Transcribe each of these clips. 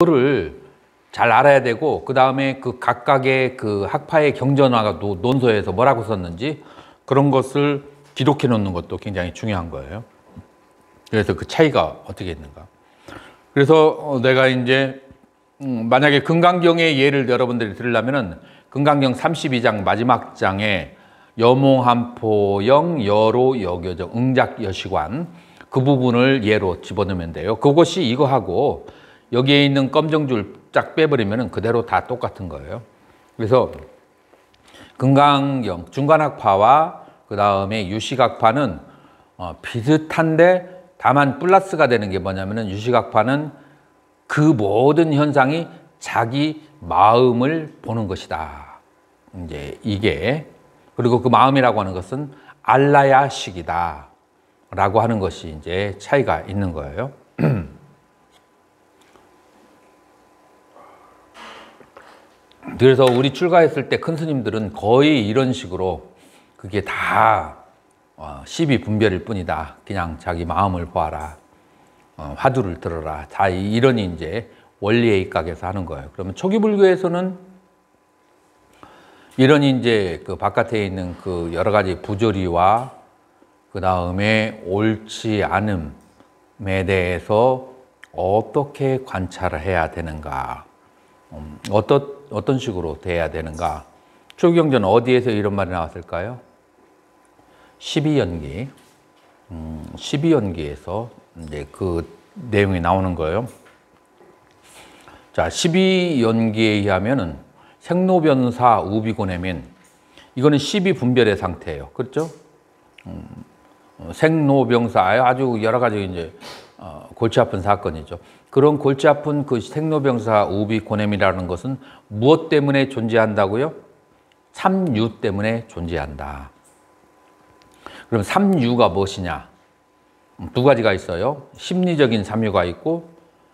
그거를 잘 알아야 되고, 그 다음에 그 각각의 그 학파의 경전화가 논서에서 뭐라고 썼는지 그런 것을 기록해 놓는 것도 굉장히 중요한 거예요. 그래서 그 차이가 어떻게 있는가. 그래서 내가 이제 만약에 금강경의 예를 여러분들이 들으려면은 금강경 32장 마지막 장에 여몽한포영 여로 여교정 응작여시관 그 부분을 예로 집어넣으면 돼요. 그것이 이거하고 여기에 있는 검정줄 쫙 빼버리면 그대로 다 똑같은 거예요. 그래서 금강경 중간학파와 그 다음에 유식학파는 비슷한데 다만 플러스가 되는 게 뭐냐면은 유식학파는 그 모든 현상이 자기 마음을 보는 것이다. 이제 이게, 그리고 그 마음이라고 하는 것은 알라야식이다 라고 하는 것이 이제 차이가 있는 거예요. 그래서 우리 출가했을 때 큰 스님들은 거의 이런 식으로 그게 다 시비분별일 뿐이다. 그냥 자기 마음을 보아라. 화두를 들어라. 다 이런 이제 원리에 입각해서 하는 거예요. 그러면 초기 불교에서는 이런 이제 그 바깥에 있는 그 여러 가지 부조리와 그 다음에 옳지 않음에 대해서 어떻게 관찰을 해야 되는가, 어떤 식으로 돼야 되는가. 초기경전 어디에서 이런 말이 나왔을까요? 12연기. 12연기에서 이제 그 내용이 나오는 거예요. 자, 12연기에 의하면은 생로변사 우비고내면 이거는 12분별의 상태예요. 그렇죠? 생로병사 아주 여러 가지 이제 골치 아픈 사건이죠. 그런 골치 아픈 그 생로병사 우비고냄이라는 것은 무엇 때문에 존재한다고요? 삼유 때문에 존재한다. 그럼 삼유가 무엇이냐? 두 가지가 있어요. 심리적인 삼유가 있고,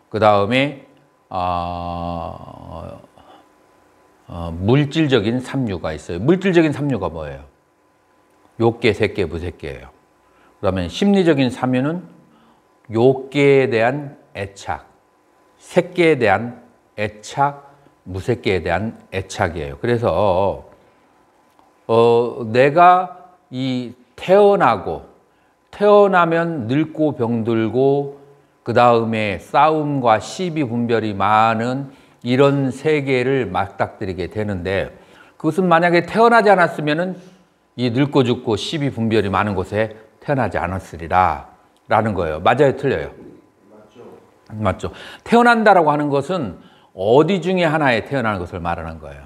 그 다음에 물질적인 삼유가 있어요. 물질적인 삼유가 뭐예요? 욕계, 색계, 무색계예요. 그러면 심리적인 삼유는 욕계에 대한 애착, 색계에 대한 애착, 무색계에 대한 애착이에요. 그래서 내가 이 태어나면 늙고 병들고 그 다음에 싸움과 시비 분별이 많은 이런 세계를 맞닥뜨리게 되는데, 그것은 만약에 태어나지 않았으면은 이 늙고 죽고 시비 분별이 많은 곳에 태어나지 않았으리라 라는 거예요. 맞아요, 틀려요? 맞죠. 태어난다라고 하는 것은 어디 중에 하나에 태어나는 것을 말하는 거예요.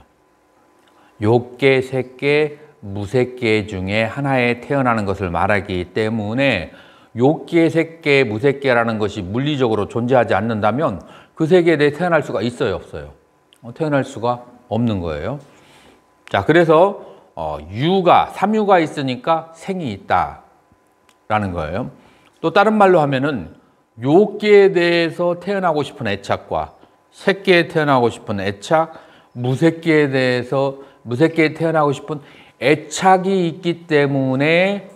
욕계, 색계, 무색계 중에 하나에 태어나는 것을 말하기 때문에 욕계, 색계, 무색계라는 것이 물리적으로 존재하지 않는다면 그 세계에 대해 태어날 수가 있어요, 없어요? 태어날 수가 없는 거예요. 자, 그래서 삼유가 있으니까 생이 있다라는 거예요. 또 다른 말로 하면은 욕계에 대해서 태어나고 싶은 애착과 색계에 태어나고 싶은 애착, 무색계에 태어나고 싶은 애착이 있기 때문에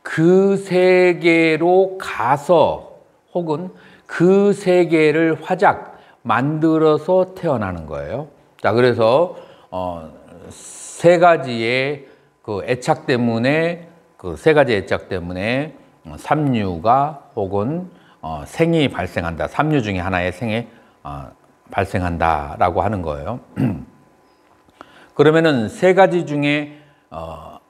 그 세계로 가서 혹은 그 세계를 활짝 만들어서 태어나는 거예요. 자, 그래서 세 가지의 그 애착 때문에 삼유가 혹은 생이 발생한다. 삼유 중에 하나의 생이 발생한다라고 하는 거예요. 그러면은 세 가지 중에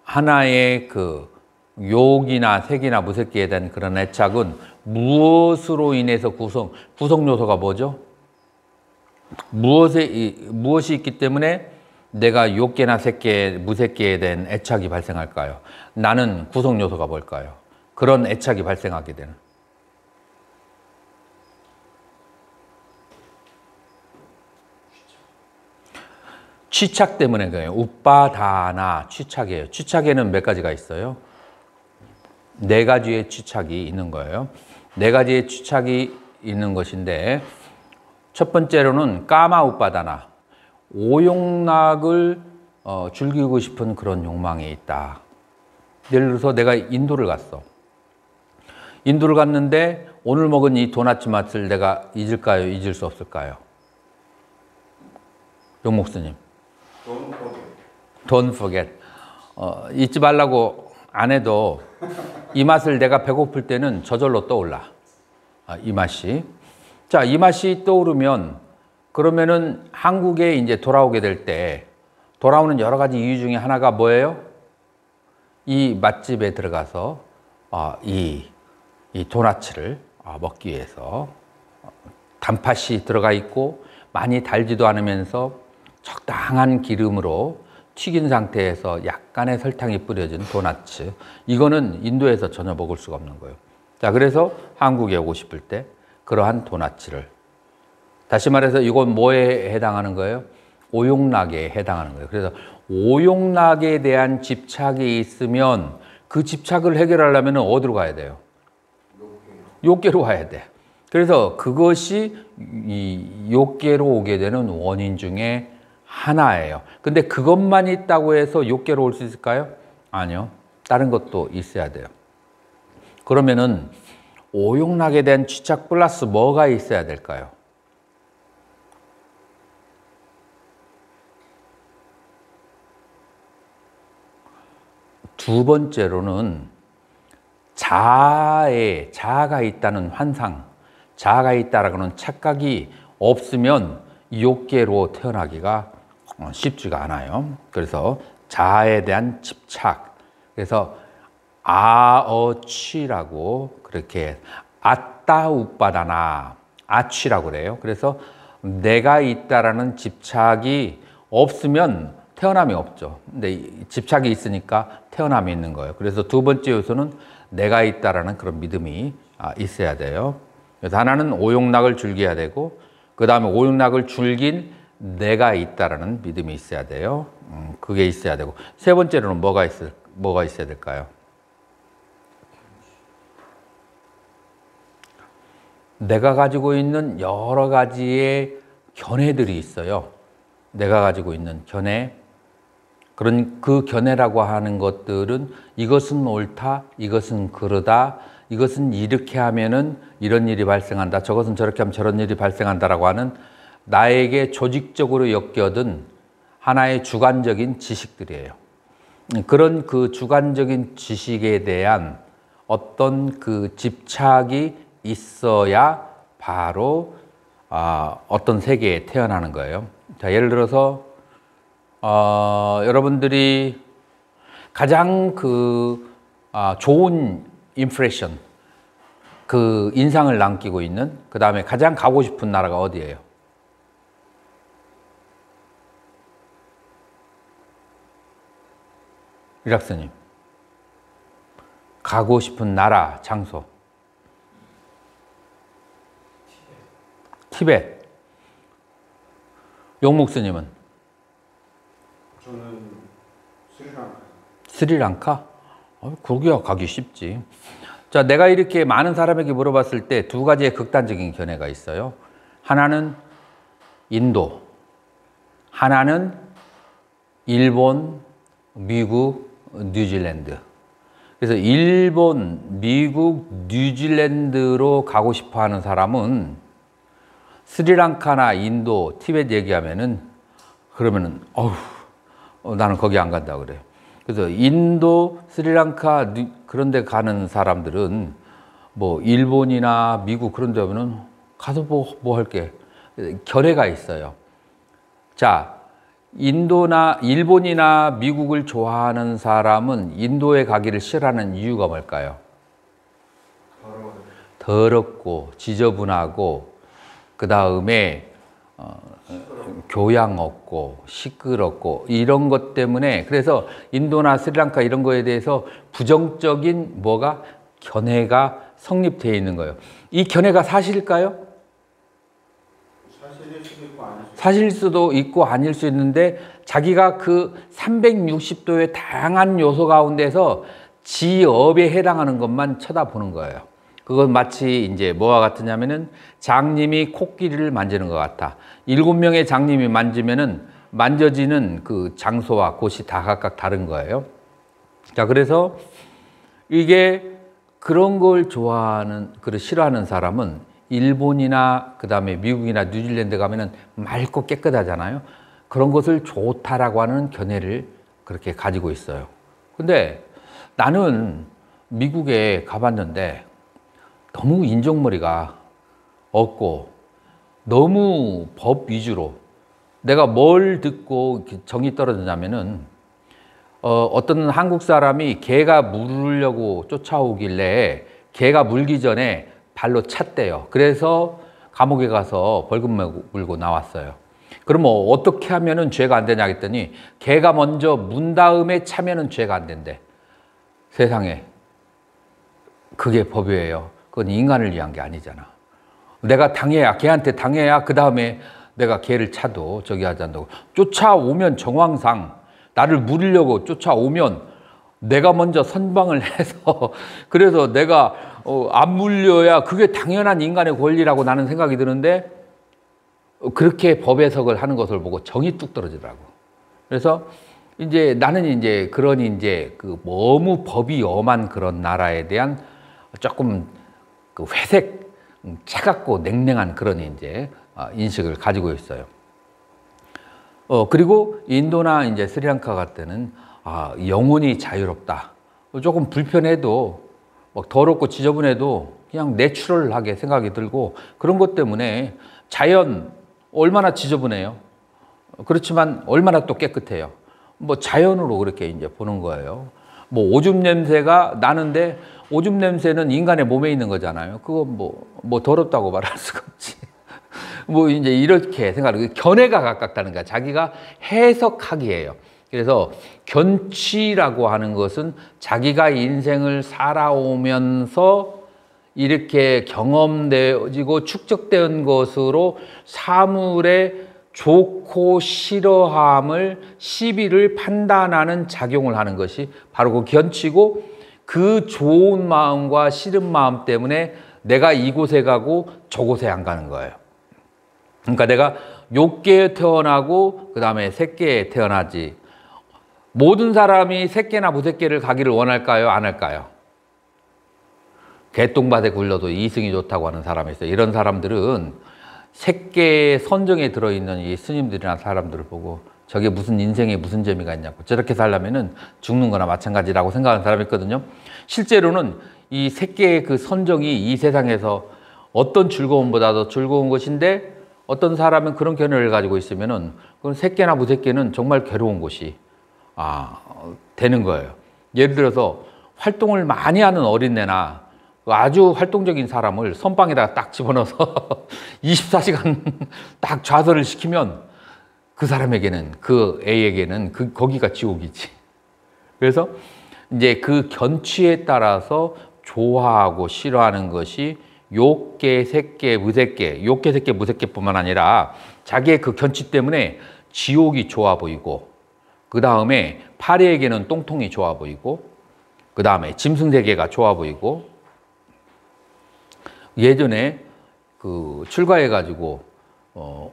하나의 그 욕이나 색이나 무색계에 대한 그런 애착은 무엇으로 인해서 구성 요소가 뭐죠? 무엇이 있기 때문에 내가 욕계나 색계, 무색계에 대한 애착이 발생할까요? 나는 구성 요소가 뭘까요? 그런 애착이 발생하게 되는. 취착 때문에 그래요. 우빠다나 취착이에요. 취착에는 몇 가지가 있어요? 네 가지의 취착이 있는 거예요. 네 가지의 취착이 있는 것인데, 첫 번째로는 까마 우빠다나, 오욕락을 즐기고 싶은 그런 욕망이 있다. 예를 들어서 내가 인도를 갔어. 인도를 갔는데 오늘 먹은 이 도넛 맛을 내가 잊을까요? 잊을 수 없을까요? 용 목사님. Don't forget. Don't forget. 잊지 말라고 안 해도 이 맛을 내가 배고플 때는 저절로 떠올라. 이 맛이. 자, 이 맛이 떠오르면 그러면은 한국에 이제 돌아오게 될 때 돌아오는 여러 가지 이유 중에 하나가 뭐예요? 이 맛집에 들어가서 이 도나츠를 먹기 위해서 단팥이 들어가 있고 많이 달지도 않으면서 적당한 기름으로 튀긴 상태에서 약간의 설탕이 뿌려진 도나츠. 이거는 인도에서 전혀 먹을 수가 없는 거예요. 자, 그래서 한국에 오고 싶을 때 그러한 도나츠를, 다시 말해서 이건 뭐에 해당하는 거예요? 오용락에 해당하는 거예요. 그래서 오용락에 대한 집착이 있으면 그 집착을 해결하려면 어디로 가야 돼요? 욕계로 가야 돼. 그래서 그것이 이 욕계로 오게 되는 원인 중에 하나예요. 근데 그것만 있다고 해서 욕계로 올 수 있을까요? 아니요. 다른 것도 있어야 돼요. 그러면은 오용락에 대한 집착 플러스 뭐가 있어야 될까요? 두 번째로는 자아가 있다는 환상, 자아가 있다라고 하는 착각이 없으면 욕계로 태어나기가 쉽지가 않아요. 그래서 자아에 대한 집착. 그래서 아어취라고 그렇게 아따우빠다나 아취라고 그래요. 그래서 내가 있다라는 집착이 없으면 태어남이 없죠. 근데 집착이 있으니까 태어남이 있는 거예요. 그래서 두 번째 요소는 내가 있다라는 그런 믿음이 있어야 돼요. 그래서 하나는 오용락을 즐겨야 되고, 그 다음에 오용락을 즐긴 내가 있다라는 믿음이 있어야 돼요. 그게 있어야 되고, 세 번째로는 뭐가 있어야 될까요? 내가 가지고 있는 여러 가지의 견해들이 있어요. 내가 가지고 있는 견해. 그런 그 견해라고 하는 것들은 이것은 옳다, 이것은 그르다, 이것은 이렇게 하면은 이런 일이 발생한다, 저것은 저렇게 하면 저런 일이 발생한다라고 하는 나에게 조직적으로 엮여든 하나의 주관적인 지식들이에요. 그런 그 주관적인 지식에 대한 어떤 그 집착이 있어야 바로 어떤 세계에 태어나는 거예요. 자, 예를 들어서 여러분들이 가장 좋은 임프레션, 그 인상을 남기고 있는, 그 다음에 가장 가고 싶은 나라가 어디예요? 이락스님, 가고 싶은 나라, 장소. 티베트. 용 목사님은? 저는 스리랑카. 스리랑카? 거기야 가기 쉽지. 자, 내가 이렇게 많은 사람에게 물어봤을 때 두 가지의 극단적인 견해가 있어요. 하나는 인도, 하나는 일본, 미국, 뉴질랜드. 그래서 일본, 미국, 뉴질랜드로 가고 싶어 하는 사람은 스리랑카나 인도, 티베트 얘기하면은 그러면은 나는 거기 안 간다 그래요. 그래서 인도, 스리랑카 그런 데 가는 사람들은 뭐 일본이나 미국 그런 데 가면은 가서 뭐 할게. 결례가 있어요. 자, 일본이나 미국을 좋아하는 사람은 인도에 가기를 싫어하는 이유가 뭘까요? 더럽고 지저분하고, 그 다음에 교양 없고 시끄럽고 이런 것 때문에, 그래서 인도나 스리랑카 이런 거에 대해서 부정적인 견해가 성립되어 있는 거예요. 이 견해가 사실일까요? 사실일 수도 있고 아닐 수 있는데, 자기가 그 360도의 다양한 요소 가운데서 지업에 해당하는 것만 쳐다보는 거예요. 그건 마치 이제 뭐와 같으냐면은 장님이 코끼리를 만지는 것 같아. 7명의 장님이 만져지는 그 장소와 곳이 다 각각 다른 거예요. 자, 그래서 이게 그런 걸 싫어하는 사람은 일본이나 그 다음에 미국이나 뉴질랜드 가면은 맑고 깨끗하잖아요. 그런 것을 좋다라고 하는 견해를 그렇게 가지고 있어요. 근데 나는 미국에 가봤는데 너무 인종머리가 없고 너무 법 위주로 내가 뭘 듣고 정이 떨어지냐면은 어떤 한국 사람이 개가 물으려고 쫓아오길래 개가 물기 전에 발로 찼대요. 그래서 감옥에 가서 벌금 물고 나왔어요. 그럼 뭐 어떻게 하면은 죄가 안 되냐 했더니 개가 먼저 문 다음에 차면은 죄가 안 된대. 세상에. 그게 법이에요. 그건 인간을 위한 게 아니잖아. 내가 당해야, 개한테 당해야 그 다음에 내가 개를 차도 저기 하지 않는다고. 쫓아오면 정황상 나를 물으려고 쫓아오면 내가 먼저 선방을 해서 그래서 내가 안 물려야 그게 당연한 인간의 권리라고 나는 생각이 드는데 그렇게 법 해석을 하는 것을 보고 정이 뚝 떨어지더라고. 그래서 이제 나는 이제 그런 이제 그 너무 법이 엄한 그런 나라에 대한 조금 그 회색, 차갑고 냉랭한 그런 이제 인식을 가지고 있어요. 그리고 인도나 이제 스리랑카 같은 때는 영혼이 자유롭다. 조금 불편해도 막 더럽고 지저분해도 그냥 내추럴하게 생각이 들고 그런 것 때문에 자연 얼마나 지저분해요. 그렇지만 얼마나 또 깨끗해요. 뭐 자연으로 그렇게 이제 보는 거예요. 뭐 오줌 냄새가 나는데 오줌 냄새는 인간의 몸에 있는 거잖아요. 그거 뭐 더럽다고 말할 수가 없지. 뭐 이제 이렇게 생각하는 견해가 가깝다는 거야. 자기가 해석하기예요. 그래서 견치라고 하는 것은 자기가 인생을 살아오면서 이렇게 경험되어지고 축적된 것으로 사물의 좋고 싫어함을 시비를 판단하는 작용을 하는 것이 바로 그 견치고 그 좋은 마음과 싫은 마음 때문에 내가 이곳에 가고 저곳에 안 가는 거예요. 그러니까 내가 욕계에 태어나고 그 다음에 새끼에 태어나지. 모든 사람이 새끼나 무새끼를 가기를 원할까요? 안 할까요? 개똥밭에 굴려도 이승이 좋다고 하는 사람이 있어요. 이런 사람들은 새끼의 선정에 들어있는 이 스님들이나 사람들을 보고 저게 무슨 인생에 무슨 재미가 있냐고 저렇게 살려면은 죽는 거나 마찬가지라고 생각하는 사람이 있거든요. 실제로는 이 새끼의 그 선정이 이 세상에서 어떤 즐거움보다도 즐거운 것인데 어떤 사람은 그런 견해를 가지고 있으면은 그건 새끼나 무새끼는 정말 괴로운 것이 되는 거예요. 예를 들어서 활동을 많이 하는 어린애나 아주 활동적인 사람을 선방에다가 딱 집어넣어서 24시간 딱 좌설을 시키면 그 사람에게는 그 애에게는 거기가 지옥이지. 그래서 이제 그 견취에 따라서 좋아하고 싫어하는 것이 욕계, 색계, 무색계, 욕계, 색계, 무색계뿐만 아니라 자기의 그 견취 때문에 지옥이 좋아 보이고 그 다음에 파리에게는 똥통이 좋아 보이고 그 다음에 짐승세계가 좋아 보이고 예전에 그 출가해가지고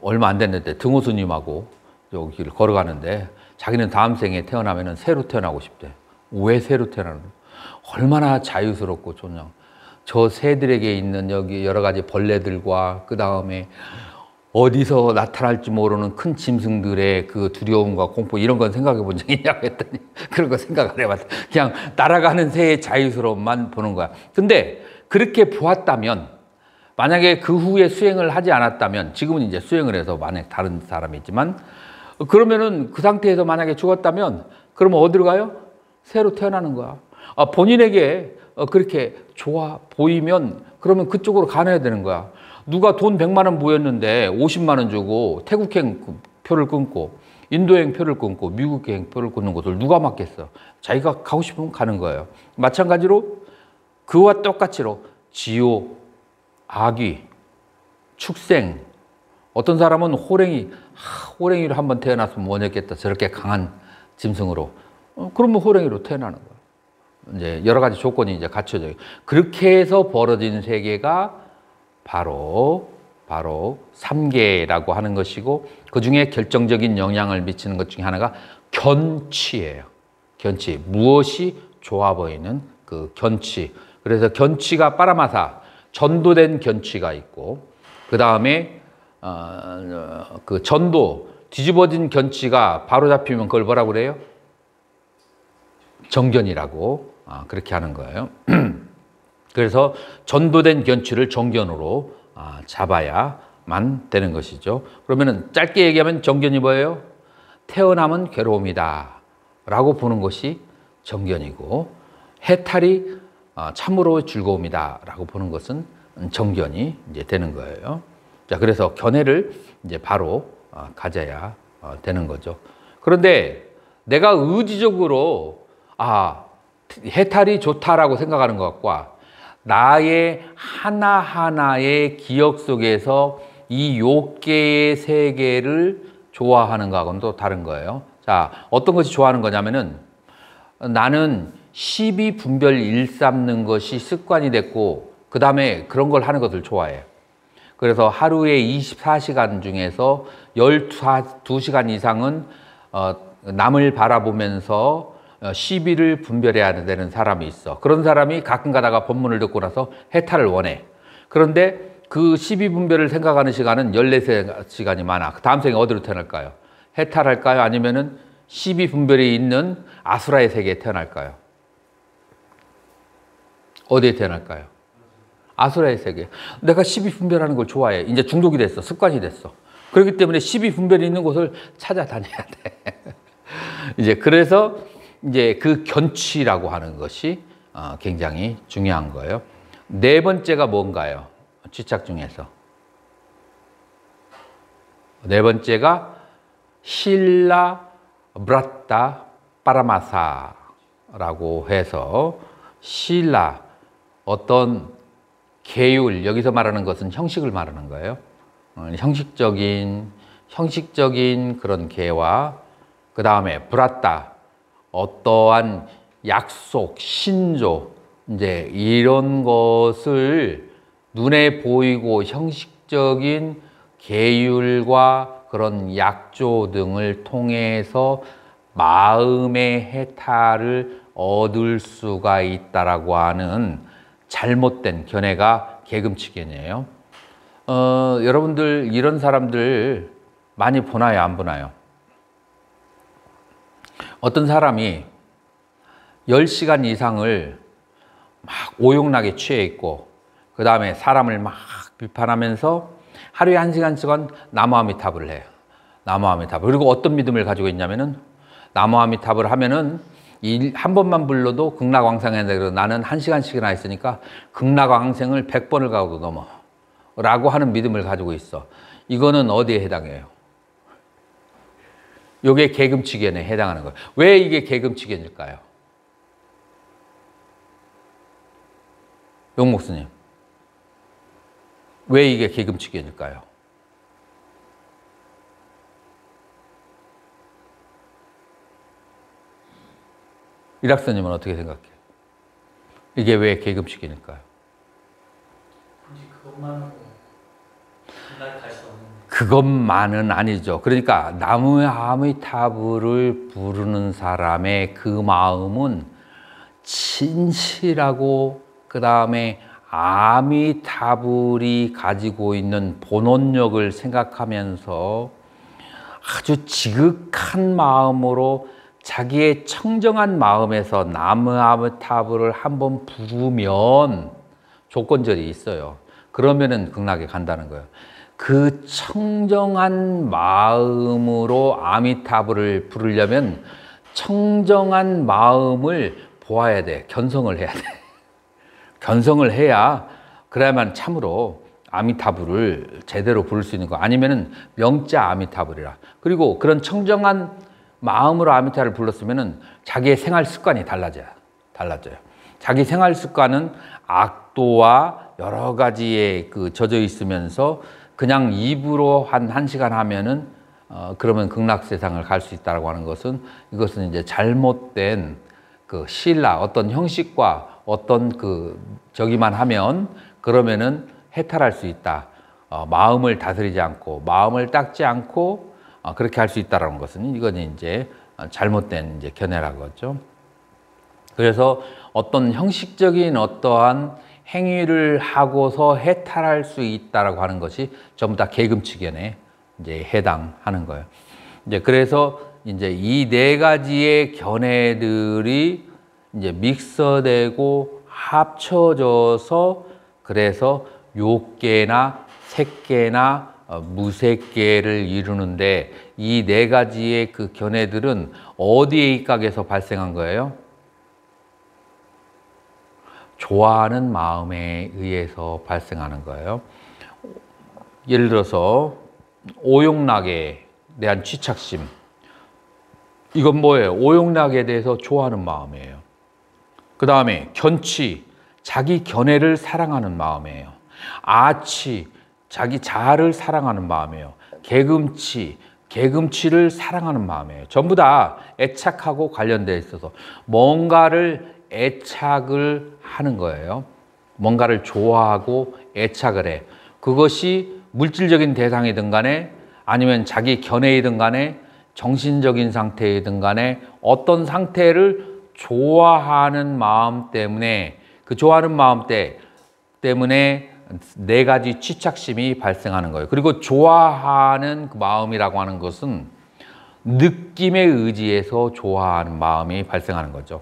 얼마 안 됐는데 등호스님하고 여기를 걸어가는데 자기는 다음 생에 태어나면은 새로 태어나고 싶대. 왜 새로 태어나는 거야? 얼마나 자유스럽고 좋냐. 저 새들에게 있는 여기 여러 가지 벌레들과 그 다음에 어디서 나타날지 모르는 큰 짐승들의 그 두려움과 공포 이런 건 생각해 본 적이 있냐고 했더니 그런 거 생각 안 해봤다. 그냥 날아가는 새의 자유스러움만 보는 거야. 근데 그렇게 보았다면 만약에 그 후에 수행을 하지 않았다면 지금은 이제 수행을 해서 만약 다른 사람이 있지만 그러면은 그 상태에서 만약에 죽었다면 그러면 어디로 가요? 새로 태어나는 거야. 본인에게 그렇게 좋아 보이면 그러면 그쪽으로 가야 되는 거야. 누가 돈 100만 원 모였는데 50만 원 주고 태국행 표를 끊고 인도행 표를 끊고 미국행 표를 끊는 것을 누가 맡겠어? 자기가 가고 싶으면 가는 거예요. 마찬가지로 그와 똑같이로 지옥, 아귀, 축생, 어떤 사람은 호랭이로 한번 태어났으면 뭐였겠다. 저렇게 강한 짐승으로. 그러면 호랭이로 태어나는 거예요. 이제 여러 가지 조건이 이제 갖춰져요. 그렇게 해서 벌어진 세계가 바로 삼계라고 하는 것이고 그 중에 결정적인 영향을 미치는 것 중에 하나가 견취예요. 견취. 무엇이 좋아 보이는 그 견취. 그래서 견취가 빠라마사, 전도된 견취가 있고 그 다음에 그 전도, 뒤집어진 견치가 바로 잡히면 그걸 뭐라고 그래요? 정견이라고 그렇게 하는 거예요. 그래서 전도된 견치를 정견으로 잡아야만 되는 것이죠. 그러면은 짧게 얘기하면 정견이 뭐예요? 태어남은 괴로움이다 라고 보는 것이 정견이고, 해탈이 참으로 즐거움이다 라고 보는 것은 정견이 이제 되는 거예요. 자, 그래서 견해를 이제 바로 가져야 되는 거죠. 그런데 내가 의지적으로 해탈이 좋다라고 생각하는 것과 나의 하나하나의 기억 속에서 이 욕계의 세계를 좋아하는 것하고는 또 다른 거예요. 자, 어떤 것이 좋아하는 거냐면은 나는 시비 분별 일삼는 것이 습관이 됐고, 그 다음에 그런 걸 하는 것을 좋아해요. 그래서 하루에 24시간 중에서 12시간 이상은 남을 바라보면서 시비를 분별해야 되는 사람이 있어. 그런 사람이 가끔 가다가 법문을 듣고 나서 해탈을 원해. 그런데 그 시비 분별을 생각하는 시간은 14시간이 많아. 다음 생에 어디로 태어날까요? 해탈할까요? 아니면은 시비 분별이 있는 아수라의 세계에 태어날까요? 어디에 태어날까요? 아수라의 세계. 내가 시비 분별하는 걸 좋아해. 이제 중독이 됐어. 습관이 됐어. 그렇기 때문에 시비 분별이 있는 곳을 찾아다녀야 돼. 이제 그래서 이제 그 견취라고 하는 것이 굉장히 중요한 거예요. 네 번째가 뭔가요? 취착 중에서. 네 번째가 실라 브라타 파라마사라고 해서, 실라, 어떤 계율, 여기서 말하는 것은 형식을 말하는 거예요. 형식적인 그런 계와, 그 다음에 브라타, 어떠한 약속, 신조, 이제 이런 것을 눈에 보이고 형식적인 계율과 그런 약조 등을 통해서 마음의 해탈을 얻을 수가 있다라고 하는 잘못된 견해가 계금치견이에요. 여러분들 이런 사람들 많이 보나요? 안 보나요? 어떤 사람이 10시간 이상을 막 오용나게 취해 있고, 그 다음에 사람을 막 비판하면서 하루에 1시간씩은 나무아미타불을 해요. 나무아미타불. 그리고 어떤 믿음을 가지고 있냐면은, 나무아미타불을 하면은 한 번만 불러도 극락왕생해야 되고, 나는 1시간씩이나 있으니까 극락왕생을 100번을 가도 넘어 라고 하는 믿음을 가지고 있어. 이거는 어디에 해당해요? 이게 계금치견에 해당하는 거예요. 왜 이게 계금치견일까요? 용 목사님, 왜 이게 계금치견일까요? 일학사님은 어떻게 생각해요? 이게 왜 계금치견일까요? 그것만은 아니죠. 그러니까 나무아미타불을 부르는 사람의 그 마음은 진실하고, 그 다음에 아미타불이 가지고 있는 본원력을 생각하면서 아주 지극한 마음으로 자기의 청정한 마음에서 나무아미타불을 한번 부르면 조건절이 있어요. 그러면은 극락에 간다는 거예요. 그 청정한 마음으로 아미타불을 부르려면 청정한 마음을 보아야 돼. 견성을 해야 돼. 견성을 해야, 그래야만 참으로 아미타불을 제대로 부를 수 있는 거. 아니면은 명자 아미타불이라. 그리고 그런 청정한 마음으로 아미타를 불렀으면은 자기의 생활 습관이 달라져요. 자기 생활 습관은 악도와 여러 가지에 젖어 있으면서 그냥 입으로 한 1시간 하면은 그러면 극락 세상을 갈 수 있다라고 하는 것은, 이것은 이제 잘못된 그 신라, 어떤 형식과 어떤 저기만 하면 그러면은 해탈할 수 있다. 마음을 다스리지 않고, 마음을 닦지 않고 그렇게 할 수 있다라는 것은, 이건 이제 잘못된 이제 견해라고 하죠. 그래서 어떤 형식적인 어떠한 행위를 하고서 해탈할 수 있다라고 하는 것이 전부 다 계금치견에 이제 해당하는 거예요. 이제 그래서 이제 이 네 가지의 견해들이 이제 믹서되고 합쳐져서 그래서 욕계나 색계나 무색계를 이루는데 이 네 가지의 그 견해들은 어디에 입각해서 발생한 거예요? 좋아하는 마음에 의해서 발생하는 거예요. 예를 들어서 오용락에 대한 취착심. 이건 뭐예요? 오용락에 대해서 좋아하는 마음이에요. 그 다음에 견치, 자기 견해를 사랑하는 마음이에요. 아치, 자기 자아를 사랑하는 마음이에요. 개금치, 개금치를 사랑하는 마음이에요. 전부 다 애착하고 관련되어 있어서 뭔가를 애착을 하는 거예요. 뭔가를 좋아하고 애착을 해. 그것이 물질적인 대상이든 간에 아니면 자기 견해이든 간에 정신적인 상태이든 간에 어떤 상태를 좋아하는 마음 때문에 그 좋아하는 마음 때문에 네 가지 취착심이 발생하는 거예요. 그리고 좋아하는 그 마음이라고 하는 것은 느낌에 의지해서 좋아하는 마음이 발생하는 거죠.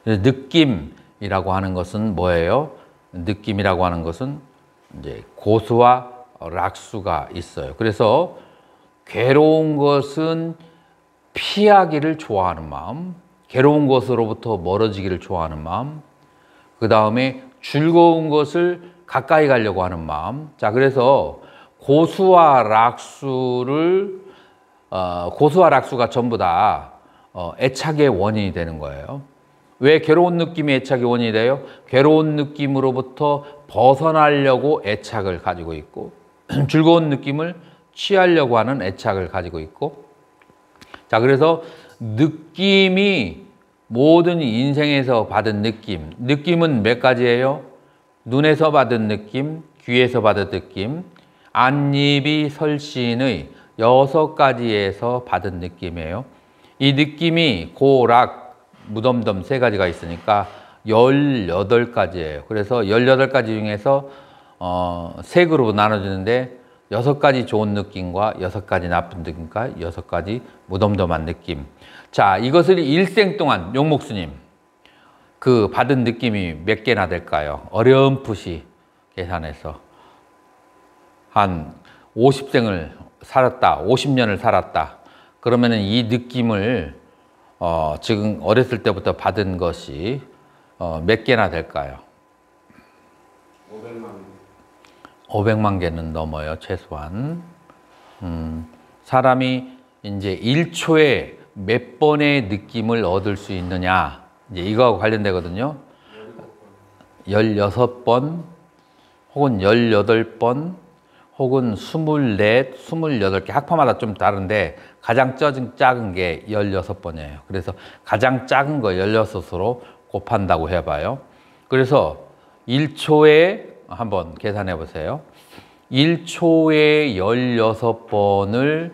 느낌이라고 하는 것은 뭐예요? 느낌이라고 하는 것은 이제 고수와 락수가 있어요. 그래서 괴로운 것은 피하기를 좋아하는 마음, 괴로운 것으로부터 멀어지기를 좋아하는 마음, 그 다음에 즐거운 것을 가까이 가려고 하는 마음. 자, 그래서 고수와 락수가 전부 다 애착의 원인이 되는 거예요. 왜 괴로운 느낌이 애착의 원인이 돼요? 괴로운 느낌으로부터 벗어나려고 애착을 가지고 있고 즐거운 느낌을 취하려고 하는 애착을 가지고 있고 자, 그래서 느낌이 모든 인생에서 받은 느낌은 몇 가지예요? 눈에서 받은 느낌, 귀에서 받은 느낌, 안입이 설신의 6가지에서 받은 느낌이에요. 이 느낌이 고락, 무덤덤 3가지가 있으니까 18가지예요. 그래서 18가지 중에서 3그룹으로 나눠지는데 6가지 좋은 느낌과 6가지 나쁜 느낌과 6가지 무덤덤한 느낌. 자, 이것을 일생 동안 용목스님 그 받은 느낌이 몇 개나 될까요? 어렴풋이 계산해서 한 50생을 살았다, 50년을 살았다. 그러면은 이 느낌을 지금 어렸을 때부터 받은 것이 몇 개나 될까요? 500만. 500만 개는 넘어요, 최소한. 사람이 이제 1초에 몇 번의 느낌을 얻을 수 있느냐, 이제 이거하고 관련되거든요. 16번, 혹은 18번, 혹은 24, 28개. 학파마다 좀 다른데 가장 작은 게 16번이에요. 그래서 가장 작은 거 16으로 곱한다고 해봐요. 그래서 1초에 한번 계산해 보세요. 1초에 16번을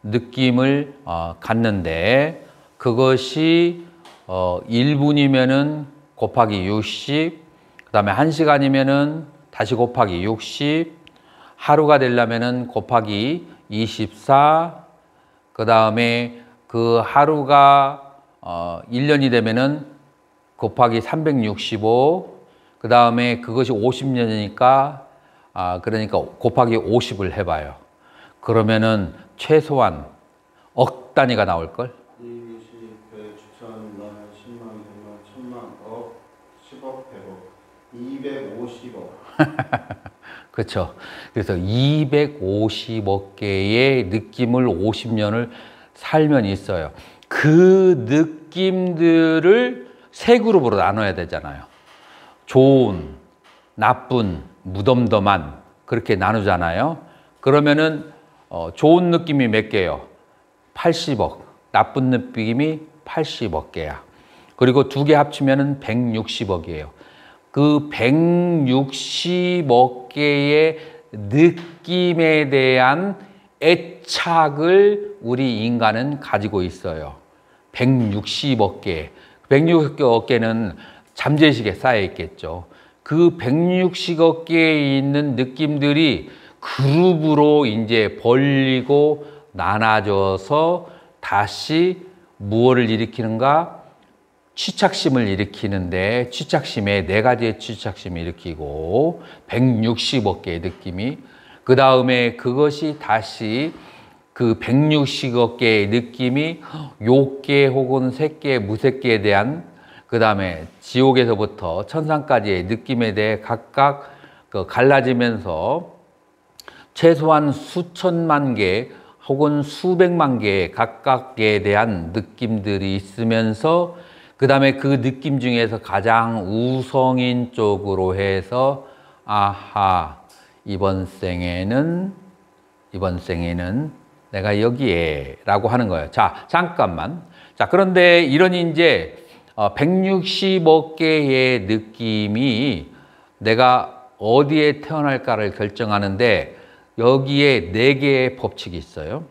느낌을 갖는데 그것이 1분이면은 곱하기 60, 그 다음에 1시간이면은 다시 곱하기 60, 하루가 되려면은 곱하기 24, 그 다음에 그 하루가 1년이 되면은 곱하기 365, 그 다음에 그것이 50년이니까 그러니까 곱하기 50을 해봐요. 그러면은 최소한 억 단위가 나올걸? 2, 20, 100, 1000, 만, 10만, 100만, 1000만, 억, 10억, 100억, 250억. 그렇죠. 그래서 250억 개의 느낌을 50년을 살면 있어요. 그 느낌들을 3그룹으로 나눠야 되잖아요. 좋은, 나쁜, 무덤덤한 그렇게 나누잖아요. 그러면은 좋은 느낌이 몇 개예요? 80억. 나쁜 느낌이 80억 개야. 그리고 2개 합치면은 160억이에요. 그 160억 개의 느낌에 대한 애착을 우리 인간은 가지고 있어요. 160억 개. 160억 개는 잠재의식에 쌓여 있겠죠. 그 160억 개에 있는 느낌들이 그룹으로 이제 벌리고 나눠져서 다시 무엇을 일으키는가? 취착심을 일으키는데 취착심에 네 가지의 취착심을 일으키고 160억 개의 느낌이 그 다음에 그것이 다시 그 160억 개의 느낌이 욕계 혹은 색계, 무색계에 대한 그 다음에 지옥에서부터 천상까지의 느낌에 대해 각각 갈라지면서 최소한 수천만 개 혹은 수백만 개의 각각에 대한 느낌들이 있으면서 그 다음에 그 느낌 중에서 가장 우성인 쪽으로 해서 아하 이번 생에는 내가 여기에 라고 하는 거예요. 자, 잠깐만. 자, 그런데 이런 이제 160억 개의 느낌이 내가 어디에 태어날까를 결정하는데 여기에 4개의 법칙이 있어요.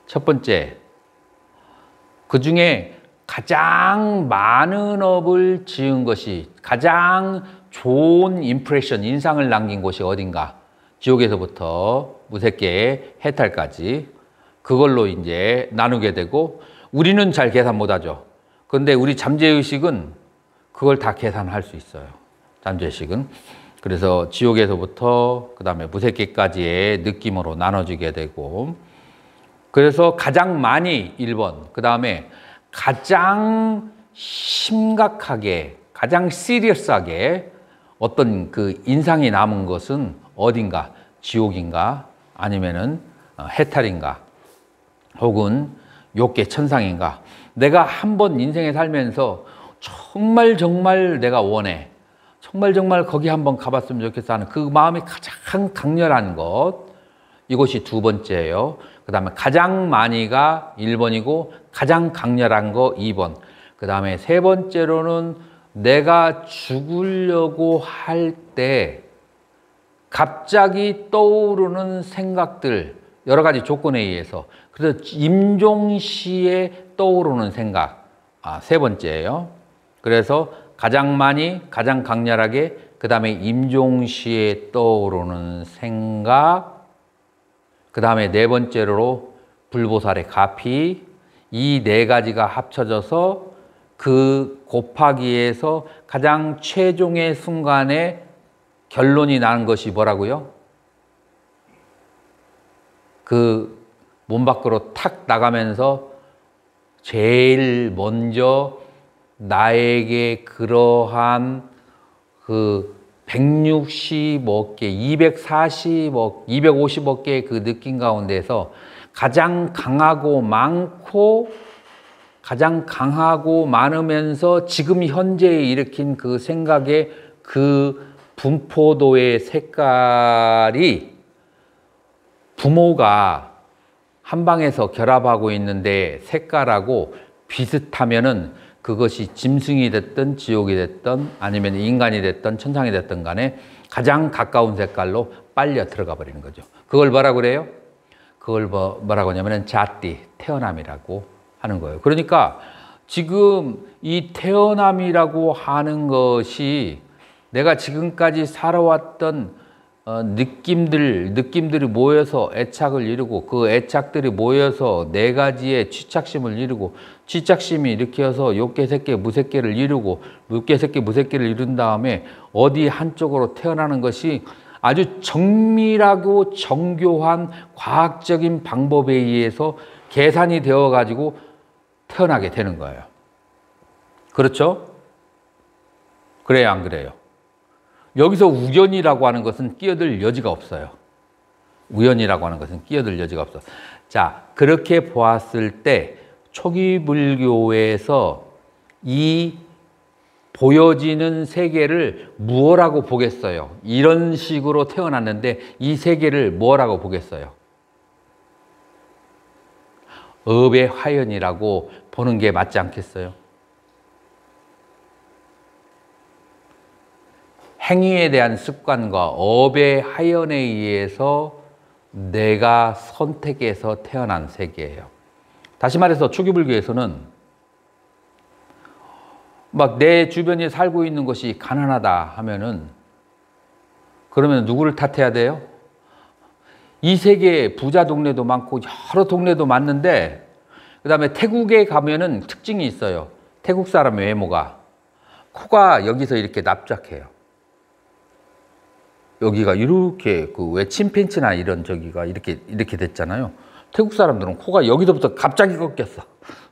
첫 번째, 그 중에 가장 많은 업을 지은 것이 가장 좋은 임프레션, 인상을 남긴 곳이 어딘가? 지옥에서부터 무색계의 해탈까지 그걸로 이제 나누게 되고 우리는 잘 계산 못하죠. 그런데 우리 잠재의식은 그걸 다 계산할 수 있어요. 잠재의식은. 그래서 지옥에서부터 그 다음에 무색계까지의 느낌으로 나눠지게 되고 그래서 가장 많이 1번, 그 다음에 가장 심각하게, 가장 시리어스하게 어떤 그 인상이 남은 것은 어딘가? 지옥인가? 아니면은 해탈인가? 혹은 욕계 천상인가? 내가 한번 인생에 살면서 정말 내가 원해. 정말 거기 한번 가봤으면 좋겠어 하는 그 마음이 가장 강렬한 것. 이것이 두 번째예요. 그 다음에 가장 많이가 1번이고 가장 강렬한 거 2번. 그 다음에 세 번째로는 내가 죽으려고 할 때 갑자기 떠오르는 생각들, 여러 가지 조건에 의해서. 그래서 임종시에 떠오르는 생각, 세 번째예요. 그래서 가장 많이, 가장 강렬하게, 그 다음에 임종시에 떠오르는 생각, 그 다음에 네 번째로 불보살의 가피, 이 네 가지가 합쳐져서 그 곱하기에서 가장 최종의 순간에 결론이 나는 것이 뭐라고요? 그 몸 밖으로 탁 나가면서 제일 먼저 나에게 그러한 그 160억 개, 240억, 250억 개의 그 느낌 가운데서 가장 강하고 많으면서 지금 현재에 일으킨 그 생각의 그 분포도의 색깔이 부모가 한 방에서 결합하고 있는데 색깔하고 비슷하면은 그것이 짐승이 됐든 지옥이 됐든 아니면 인간이 됐든 천상이 됐든 간에 가장 가까운 색깔로 빨려 들어가 버리는 거죠. 그걸 뭐라고 그래요? 그걸 뭐라고 하냐면 자띠, 태어남이라고 하는 거예요. 그러니까 지금 이 태어남이라고 하는 것이 내가 지금까지 살아왔던 느낌들이 모여서 애착을 이루고 그 애착들이 모여서 네 가지의 취착심을 이루고 취착심이 일으켜서 욕계, 색계, 무색계를 이루고 욕계, 색계, 무색계를 이룬 다음에 어디 한쪽으로 태어나는 것이 아주 정밀하고 정교한 과학적인 방법에 의해서 계산이 되어 가지고 태어나게 되는 거예요. 그렇죠? 그래요, 안 그래요? 여기서 우연이라고 하는 것은 끼어들 여지가 없어요. 우연이라고 하는 것은 끼어들 여지가 없어. 자, 그렇게 보았을 때 초기 불교에서 이 보여지는 세계를 무엇라고 보겠어요? 이런 식으로 태어났는데 이 세계를 뭐라고 보겠어요? 업의 화연이라고 보는 게 맞지 않겠어요? 행위에 대한 습관과 업의 하연에 의해서 내가 선택해서 태어난 세계예요. 다시 말해서 초기불교에서는 막 내 주변에 살고 있는 것이 가난하다 하면은 그러면 누구를 탓해야 돼요? 이 세계 부자 동네도 많고 여러 동네도 많는데, 그 다음에 태국에 가면은 특징이 있어요. 태국 사람의 외모가 코가 여기서 이렇게 납작해요. 여기가 이렇게 그 왜 침팬지나 이런 저기가 이렇게 됐잖아요. 태국 사람들은 코가 여기서부터 갑자기 꺾였어.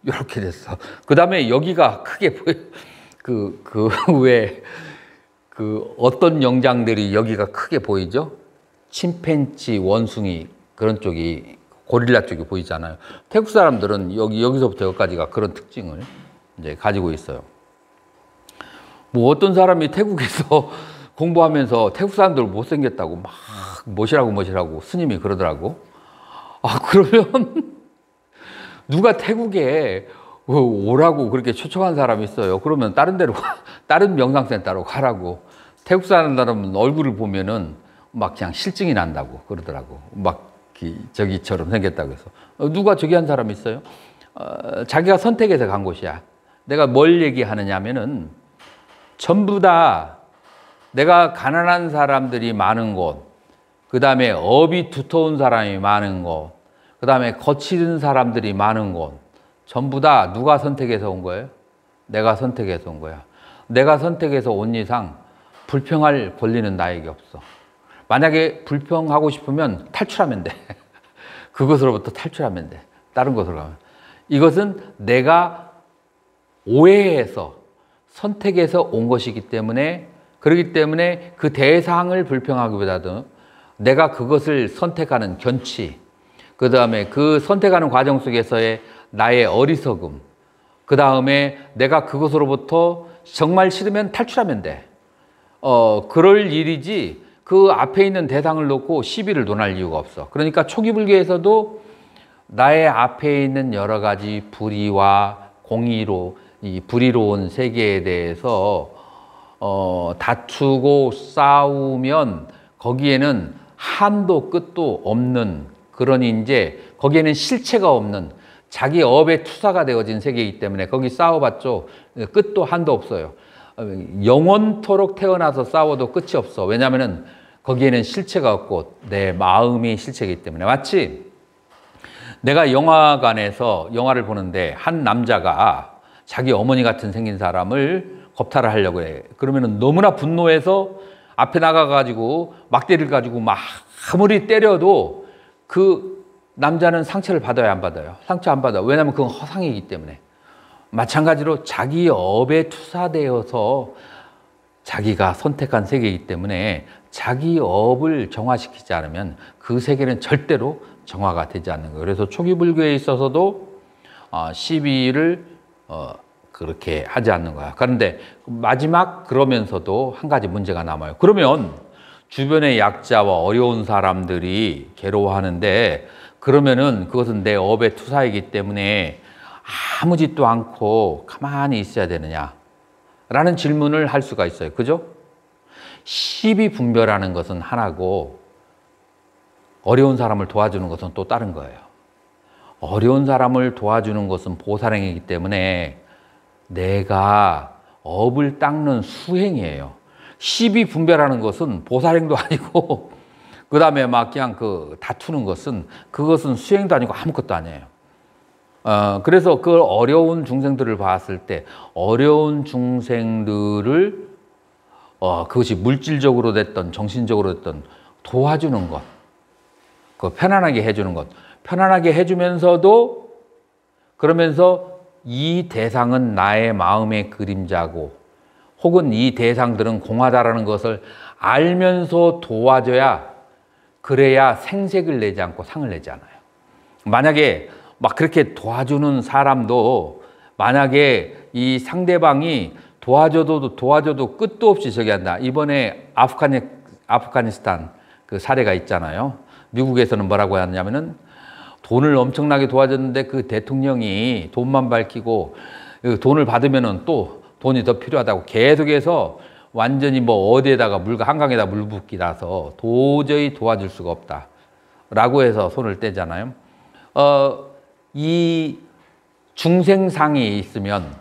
이렇게 됐어. 그 다음에 여기가 크게 보여. 어떤 영장들이 여기가 크게 보이죠? 침팬지, 원숭이 그런 쪽이, 고릴라 쪽이 보이잖아요. 태국 사람들은 여기서부터 여기까지가 그런 특징을 이제 가지고 있어요. 뭐 어떤 사람이 태국에서 공부하면서 태국 사람들 못생겼다고 막 모시라고 스님이 그러더라고. 아, 그러면 누가 태국에 오라고 그렇게 초청한 사람이 있어요. 그러면 다른 데로 다른 명상센터로 가라고. 태국 사람들은 얼굴을 보면은 막 그냥 실증이 난다고 그러더라고. 막 저기처럼 생겼다고 해서. 누가 저기 한 사람 있어요? 자기가 선택해서 간 곳이야. 내가 뭘 얘기하느냐 하면은 전부 다 내가 가난한 사람들이 많은 곳, 그 다음에 업이 두터운 사람이 많은 곳, 그 다음에 거칠은 사람들이 많은 곳, 전부 다 누가 선택해서 온 거예요? 내가 선택해서 온 거야. 내가 선택해서 온 이상 불평할 권리는 나에게 없어. 만약에 불평하고 싶으면 탈출하면 돼. 그것으로부터 탈출하면 돼. 다른 곳으로 가면. 이것은 내가 오해해서 선택해서 온 것이기 때문에, 그렇기 때문에 그 대상을 불평하기보다도 내가 그것을 선택하는 견치, 그 다음에 그 선택하는 과정 속에서의 나의 어리석음, 그 다음에 내가 그것으로부터 정말 싫으면 탈출하면 돼. 그럴 일이지 그 앞에 있는 대상을 놓고 시비를 논할 이유가 없어. 그러니까 초기 불교에서도 나의 앞에 있는 여러 가지 불의와 공의로, 이 불의로운 세계에 대해서 다투고 싸우면 거기에는 한도 끝도 없는, 그러니 이제 거기에는 실체가 없는 자기 업의 투사가 되어진 세계이기 때문에 거기 싸워봤죠. 끝도 한도 없어요. 영원토록 태어나서 싸워도 끝이 없어. 왜냐하면 거기에는 실체가 없고 내 마음이 실체이기 때문에. 마치 내가 영화관에서 영화를 보는데 한 남자가 자기 어머니 같은 생긴 사람을 겁탈을 하려고 해. 그러면 너무나 분노해서 앞에 나가가지고 막대를 가지고 막 아무리 때려도 그 남자는 상처를 받아요, 안 받아요? 상처 안 받아. 왜냐하면 그건 허상이기 때문에. 마찬가지로 자기 업에 투사되어서 자기가 선택한 세계이기 때문에 자기 업을 정화시키지 않으면 그 세계는 절대로 정화가 되지 않는 거예요. 그래서 초기 불교에 있어서도 시비를 그렇게 하지 않는 거야. 그런데 마지막 그러면서도 한 가지 문제가 남아요. 그러면 주변의 약자와 어려운 사람들이 괴로워하는데, 그러면은 그것은 내 업의 투사이기 때문에 아무 짓도 않고 가만히 있어야 되느냐? 라는 질문을 할 수가 있어요. 그죠? 시비 분별하는 것은 하나고 어려운 사람을 도와주는 것은 또 다른 거예요. 어려운 사람을 도와주는 것은 보살행이기 때문에 내가 업을 닦는 수행이에요. 시비 분별하는 것은 보살행도 아니고 그 다음에 막 그냥 다투는 것은, 그것은 수행도 아니고 아무것도 아니에요. 그래서 그 어려운 중생들을 봤을 때 어려운 중생들을 그것이 물질적으로 됐든 정신적으로 됐든 도와주는 것, 편안하게 해주는 것, 편안하게 해주면서도 그러면서 이 대상은 나의 마음의 그림자고 혹은 이 대상들은 공하다라는 것을 알면서 도와줘야, 그래야 생색을 내지 않고 상을 내지 않아요. 만약에 막 그렇게 도와주는 사람도 만약에 이 상대방이 도와줘도 끝도 없이 저기 한다. 이번에 아프가니스탄 그 사례가 있잖아요. 미국에서는 뭐라고 하냐면은 돈을 엄청나게 도와줬는데 그 대통령이 돈만 밝히고 돈을 받으면은 또 돈이 더 필요하다고 계속해서 완전히 뭐 어디에다가 한강에다 물 붓기 나서 도저히 도와줄 수가 없다 라고 해서 손을 떼잖아요. 이 중생상이 있으면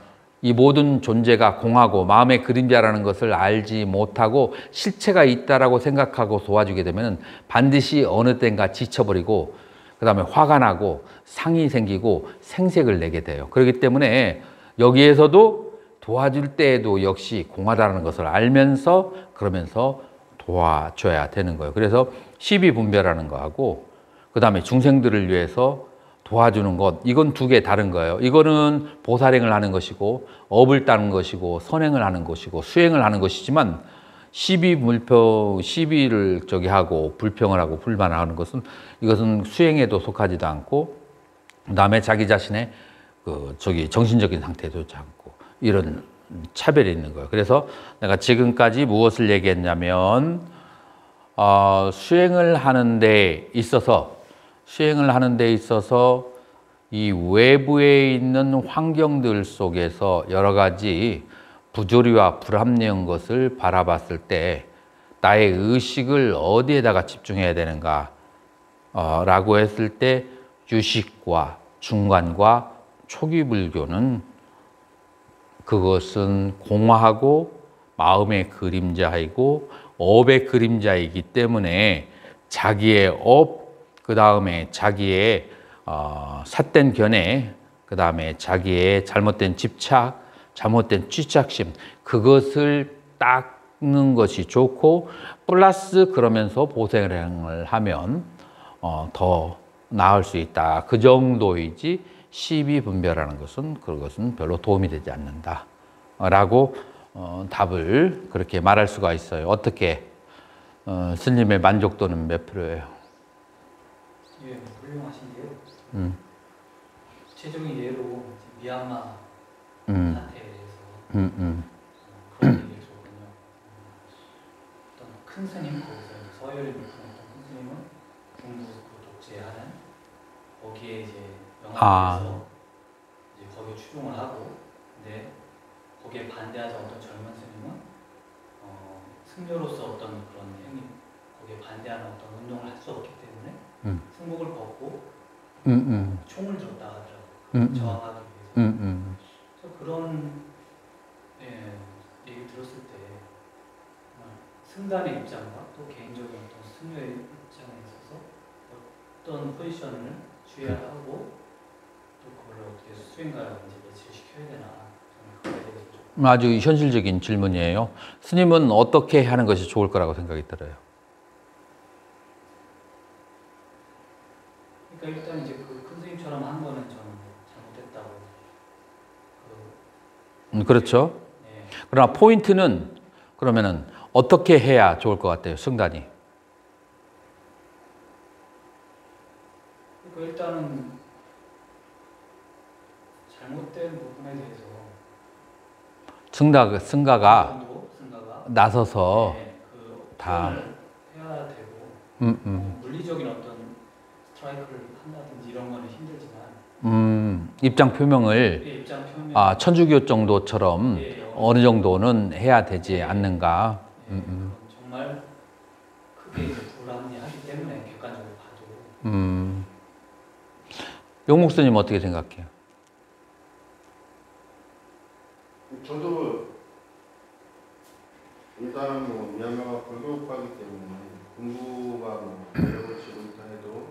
이 모든 존재가 공하고 마음의 그림자라는 것을 알지 못하고 실체가 있다라고 생각하고 도와주게 되면 반드시 어느 땐가 지쳐버리고 그 다음에 화가 나고 상이 생기고 생색을 내게 돼요. 그렇기 때문에 여기에서도 도와줄 때에도 역시 공하다는 것을 알면서 그러면서 도와줘야 되는 거예요. 그래서 시비분별하는 거하고 그 다음에 중생들을 위해서 도와주는 것, 이건 두 개 다른 거예요. 이거는 보살행을 하는 것이고 업을 따는 것이고 선행을 하는 것이고 수행을 하는 것이지만 시비를 하고 불평을 하고 불만을 하는 것은 이것은 수행에도 속하지도 않고 그다음에 자기 자신의 정신적인 상태도 좋지 않고 이런 차별이 있는 거예요. 그래서 내가 지금까지 무엇을 얘기했냐면 수행을 하는 데 있어서 이 외부에 있는 환경들 속에서 여러 가지 부조리와 불합리한 것을 바라봤을 때 나의 의식을 어디에다가 집중해야 되는가 라고 했을 때 유식과 중간과 초기 불교는 그것은 공화하고 마음의 그림자이고 업의 그림자이기 때문에 자기의 업, 그 다음에 자기의 삿된 견해, 그 다음에 자기의 잘못된 집착, 잘못된 취착심, 그것을 닦는 것이 좋고 플러스 그러면서 보살행을 하면 더 나을 수 있다. 그 정도이지 시비분별하는 것은 그것은 별로 도움이 되지 않는다 라고 답을 그렇게 말할 수가 있어요. 어떻게 스님의 만족도는 몇 프로예요? 예, 훌륭하신데요. 구체적인 예로 미얀마 사태에 대해서 그런 얘기를 들었거든요. 어떤 큰 스님, 거기서 서열이 높은 어떤 큰 스님은 중부 독재하는 거기에 이제 영합해서 이제 거기에 추종을 하고, 근데 거기에 반대하자 어떤 젊은 스님은 승려로서 어떤 그런 행위, 거기에 반대하는 어떤 운동을 할 수 없기 때문에 승복을 벗고 총을 들었다 하더라고요. 저항하기 위해서. 그래서 그런 얘기 들었을 때 승단의 입장과 또 개인적인 어떤 승려의 입장에 있어서 어떤 포지션을 취해야 하고 또 그걸 어떻게 수행과에 이제 매치시켜야 되나, 저는 그거에 대해서 좀. 아주 현실적인 질문이에요. 스님은 어떻게 하는 것이 좋을 거라고 생각이 들어요? 그러니까 일단 이제 그 큰 스님처럼 한 거는 저는 잘못됐다고. 그렇죠. 네. 그러나 포인트는 그러면은 어떻게 해야 좋을 것 같아요, 승단이? 그러니까 일단은 잘못된 부분에 대해서 승가가 승가가 나서서 네, 그 다 해야 되고 물리적인 어떤 스트라이크를 한다든지 이런 거는 힘들지만 입장 표명을 입장 표명 천주교 정도처럼 어느 정도는 해야 되지 않는가? 정말 크게 이제 불합리하기 때문에 객관적으로 봐도. 용목스님 어떻게 생각해요? 저도 일단은 미얀마가 불교국가이기 때문에 공부가 노력을 지고 있다 해도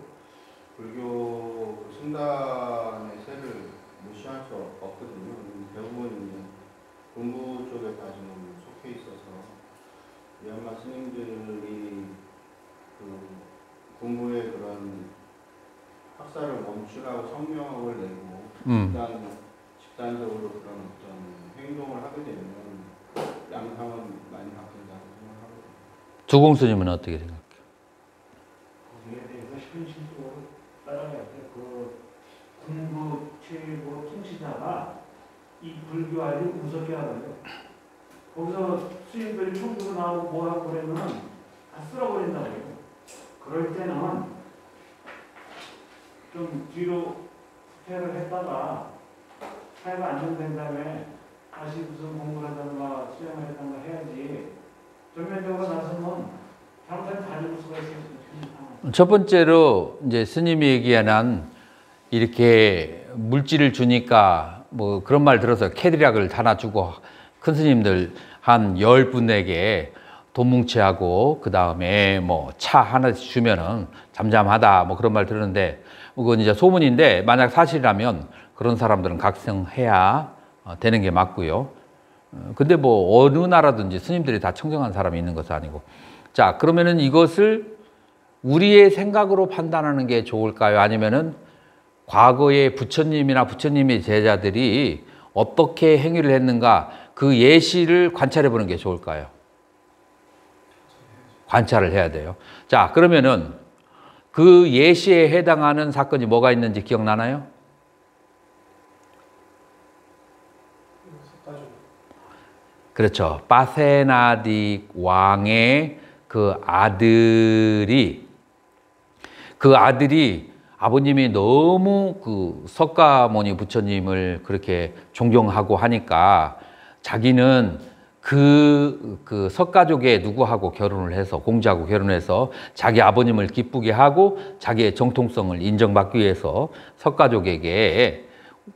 불교 승단의 세를 무시할 수 없거든요. 대부분 이제 공부 쪽에 다 지금 속해 있어서 미얀마 스님들이 공부의 그런 학사를 멈추라고 성명을 내고 집단적으로 그런 어떤 행동을 하게 되면 양상은 많이 바뀐다고 생각하거든요. 주공스님은 어떻게 생각해요? 거기에 대해서 현실적으로 따라가야 돼. 그 군부 최고 통치자가 이 불교 아주 무섭게 하거든요. 거기서 수인들이 총 들고 나오고 뭐하고 그러면 다 쓸어버린다고 해요. 그럴 때는 좀 뒤로 스테를 했다가 사회가 안정된 다음에 다시 무슨 공부를 하든가 수행을 하든가 해야지 전면적으로 나서면 잘못하면 다 죽을 수가 있어요. 첫 번째로 이제 스님이 얘기한 이렇게 물질을 주니까 뭐 그런 말 들어서 캐디락을 하나 주고 큰 스님들 한 10분에게 돈 뭉치하고 그 다음에 뭐 차 하나씩 주면은 잠잠하다 뭐 그런 말 들었는데 그건 이제 소문인데 만약 사실이라면 그런 사람들은 각성해야 되는 게 맞고요. 근데 뭐 어느 나라든지 스님들이 다 청정한 사람이 있는 것은 아니고. 자, 그러면은 이것을 우리의 생각으로 판단하는 게 좋을까요? 아니면은 과거에 부처님이나 부처님의 제자들이 어떻게 행위를 했는가 그 예시를 관찰해 보는 게 좋을까요? 관찰을 해야 돼요. 자, 그러면은 그 예시에 해당하는 사건이 뭐가 있는지 기억나나요? 그렇죠. 파세나딕 왕의 그 아들이 아버님이 너무 그 석가모니 부처님을 그렇게 존경하고 하니까 자기는 그 석가족의 누구하고 결혼을 해서 공주하고 결혼해서 자기 아버님을 기쁘게 하고 자기의 정통성을 인정받기 위해서 석가족에게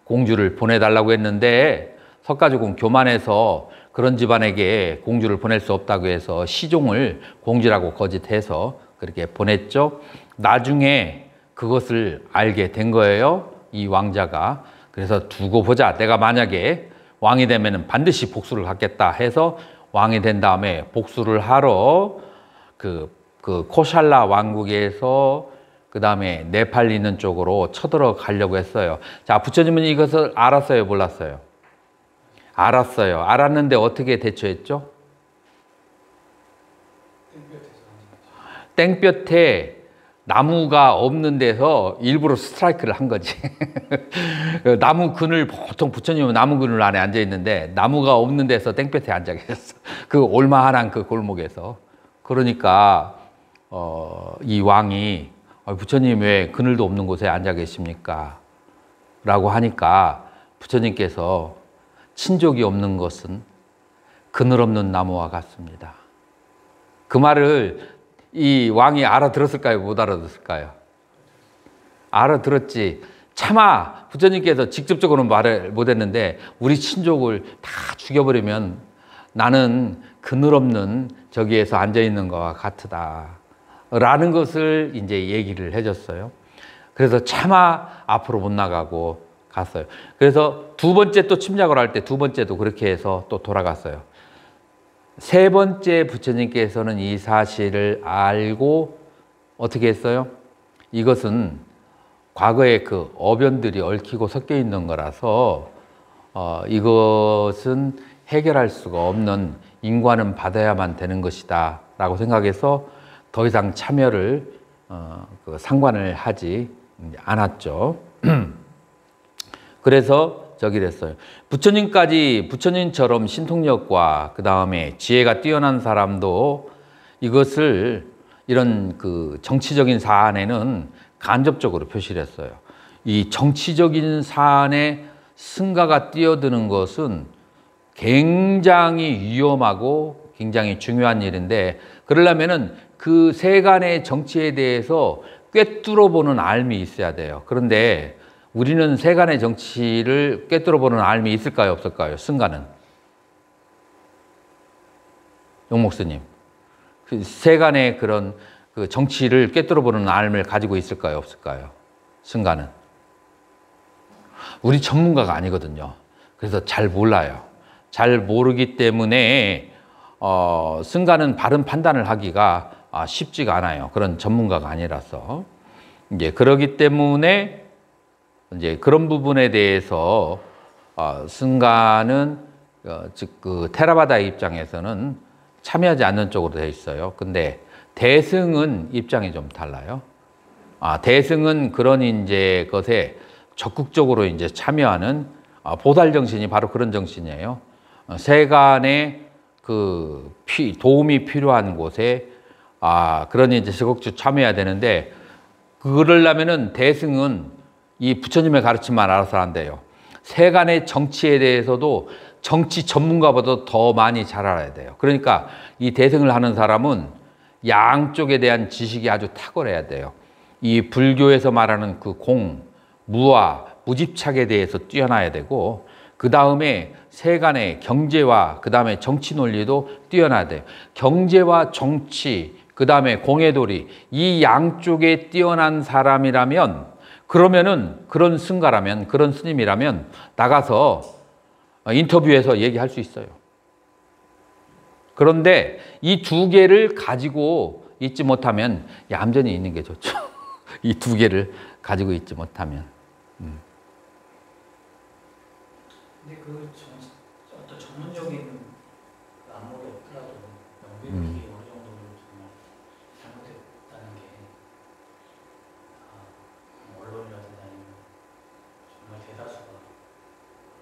공주를 보내달라고 했는데 석가족은 교만해서 그런 집안에게 공주를 보낼 수 없다고 해서 시종을 공주라고 거짓해서 그렇게 보냈죠. 나중에 그것을 알게 된 거예요, 이 왕자가. 그래서 두고 보자. 내가 만약에 왕이 되면 반드시 복수를 갖겠다 해서 왕이 된 다음에 복수를 하러 그 코샬라 왕국에서 그 다음에 네팔 있는 쪽으로 쳐들어가려고 했어요. 자, 부처님은 이것을 알았어요, 몰랐어요? 알았어요. 알았는데 어떻게 대처했죠? 땡볕에 나무가 없는 데서 일부러 스트라이크를 한 거지. 나무 그늘, 보통 부처님은 나무 그늘 안에 앉아 있는데 나무가 없는 데서 땡볕에 앉아 계셨어. 그 올마한한 그 골목에서. 그러니까 이 왕이 부처님 왜 그늘도 없는 곳에 앉아 계십니까? 라고 하니까 부처님께서 친족이 없는 것은 그늘 없는 나무와 같습니다. 그 말을 이 왕이 알아들었을까요? 못 알아들었을까요? 알아들었지. 차마 부처님께서 직접적으로는 말을 못했는데 우리 친족을 다 죽여버리면 나는 그늘 없는 저기에서 앉아있는 것과 같으다 라는 것을 이제 얘기를 해줬어요. 그래서 차마 앞으로 못 나가고 갔어요. 그래서 두 번째 또 침략을 할 때 두 번째도 그렇게 해서 또 돌아갔어요. 세 번째 부처님께서는 이 사실을 알고 어떻게 했어요? 이것은 과거에 그 어변들이 얽히고 섞여 있는 거라서 이것은 해결할 수가 없는 인과는 받아야만 되는 것이다 라고 생각해서 더 이상 참여를 상관을 하지 않았죠. 그래서 저기 됐어요. 부처님처럼 신통력과 그 다음에 지혜가 뛰어난 사람도 이것을 이런 그 정치적인 사안에는 간접적으로 표시를 했어요. 이 정치적인 사안에 승가가 뛰어드는 것은 굉장히 위험하고 굉장히 중요한 일인데 그러려면은 그 세간의 정치에 대해서 꿰뚫어 보는 알미 있어야 돼요. 그런데 우리는 세간의 정치를 꿰뚫어보는 알미 있을까요, 없을까요? 승가는? 용목스님, 그 세간의 그런 그 정치를 꿰뚫어보는 알을 가지고 있을까요, 없을까요? 승가는? 우리 전문가가 아니거든요. 그래서 잘 몰라요. 잘 모르기 때문에 승가는 바른 판단을 하기가 쉽지가 않아요. 그런 전문가가 아니라서. 이제 그러기 때문에 이제 그런 부분에 대해서 승가는 즉 그 테라바다의 입장에서는 참여하지 않는 쪽으로 되어 있어요. 근데 대승은 입장이 좀 달라요. 대승은 그런 이제 것에 적극적으로 이제 참여하는 보살 정신이 바로 그런 정신이에요. 세간의 그 도움이 필요한 곳에 그런 이제 적극적으로 참여해야 되는데 그러려면은 대승은 이 부처님의 가르침만 알아서 안 돼요. 세간의 정치에 대해서도 정치 전문가보다 더 많이 잘 알아야 돼요. 그러니까 이 대승을 하는 사람은 양쪽에 대한 지식이 아주 탁월해야 돼요. 이 불교에서 말하는 그 공, 무아, 우집착에 대해서 뛰어나야 되고 그 다음에 세간의 경제와 그 다음에 정치 논리도 뛰어나야 돼요. 경제와 정치, 그 다음에 공예도리 이 양쪽에 뛰어난 사람이라면 그러면은 그런 승가라면 그런 스님이라면 나가서 인터뷰에서 얘기할 수 있어요. 그런데 이 두 개를 가지고 있지 못하면 얌전히 있는 게 좋죠. 이 두 개를 가지고 있지 못하면. 근데 어떤 전문적인 안목이 없더라도 명백히 어느 정도는 정말 잘못했다는 게 언론이라든지 아니면 정말 대다수가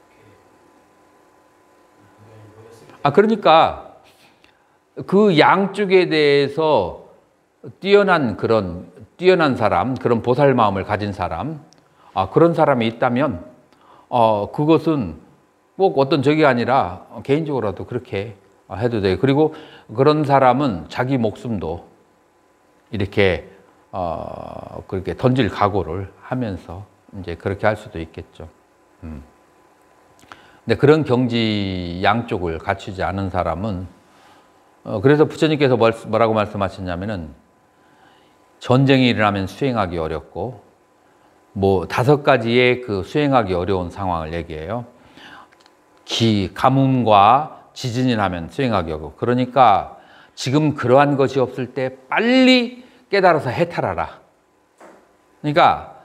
그렇게 의견이 모였을 때 그러니까 그 양쪽에 대해서 뛰어난 사람, 그런 보살 마음을 가진 사람, 그런 사람이 있다면 그것은 꼭 어떤 적이 아니라 개인적으로라도 그렇게 해도 돼요. 그리고 그런 사람은 자기 목숨도 이렇게 그렇게 던질 각오를 하면서 이제 그렇게 할 수도 있겠죠. 근데 그런 경지 양쪽을 갖추지 않은 사람은 그래서 부처님께서 뭐라고 말씀하셨냐면은 전쟁이 일어나면 수행하기 어렵고 뭐 5가지의 그 수행하기 어려운 상황을 얘기해요. 가뭄과 지진이 나면 수행하기 어렵고 그러니까 지금 그러한 것이 없을 때 빨리 깨달아서 해탈하라. 그러니까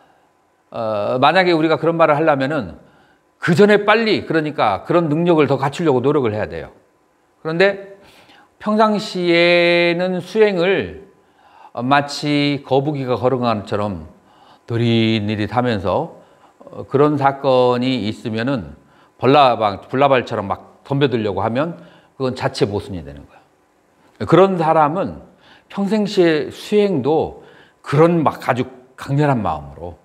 만약에 우리가 그런 말을 하려면은 그 전에 빨리 그러니까 그런 능력을 더 갖추려고 노력을 해야 돼요. 그런데 평상시에는 수행을 마치 거북이가 걸어가는 것처럼 느릿느릿하면서 그런 사건이 있으면은 불나발처럼 막 덤벼들려고 하면 그건 자체 모순이 되는 거야. 그런 사람은 평생시의 수행도 그런 막 아주 강렬한 마음으로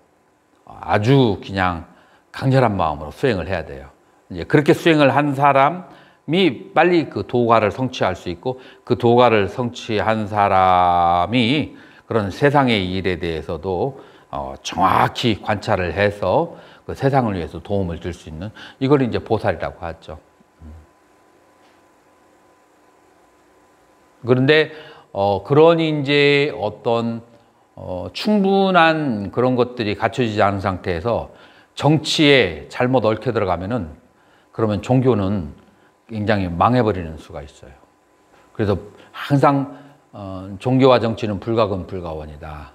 아주 그냥 강렬한 마음으로 수행을 해야 돼요. 이제 그렇게 수행을 한 사람이 빨리 그 도가를 성취할 수 있고 그 도가를 성취한 사람이 그런 세상의 일에 대해서도 정확히 관찰을 해서 그 세상을 위해서 도움을 줄 수 있는 이걸 이제 보살이라고 하죠. 그런데 그런 이제 어떤 충분한 그런 것들이 갖춰지지 않은 상태에서 정치에 잘못 얽혀 들어가면은 그러면 종교는 굉장히 망해버리는 수가 있어요. 그래서 항상 종교와 정치는 불가근 불가원이다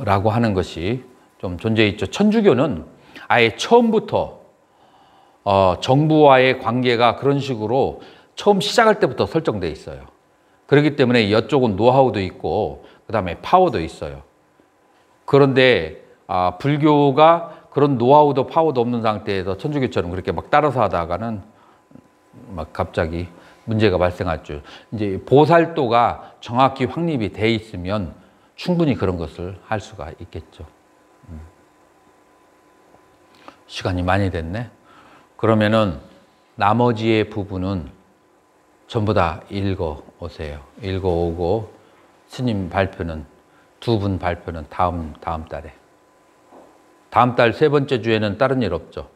라고 하는 것이 좀 존재해 있죠. 천주교는 아예 처음부터 정부와의 관계가 그런 식으로 처음 시작할 때부터 설정돼 있어요. 그렇기 때문에 이쪽은 노하우도 있고 그 다음에 파워도 있어요. 그런데 불교가 그런 노하우도 파워도 없는 상태에서 천주교처럼 그렇게 막 따라서 하다가는 막 갑자기 문제가 발생하죠. 이제 보살도가 정확히 확립이 돼 있으면 충분히 그런 것을 할 수가 있겠죠. 시간이 많이 됐네. 그러면은 나머지의 부분은 전부 다 읽어 오세요. 읽어 오고 스님 발표는 2분 발표는 다음 달에. 다음 달 3번째 주에는 다른 일 없죠.